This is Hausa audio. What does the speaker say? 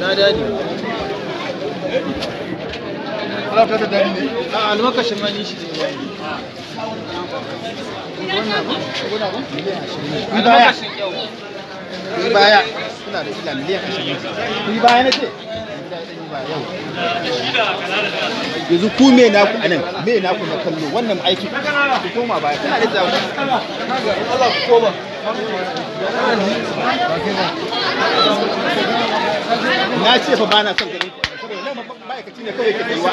Na dadi. Ana ta dadi ne. A almakashin ma ni shi ne. Almakashin yau. Ni baya suna da kila miliyan 20. Ni baya nace. Yanzu ku me naku anan me naku na kallo wannan aiki ku koma baya kana da zawo Allah ku koma na ce fa bana son gani saboda nan ma'aikaci ne kawai ke kaiwa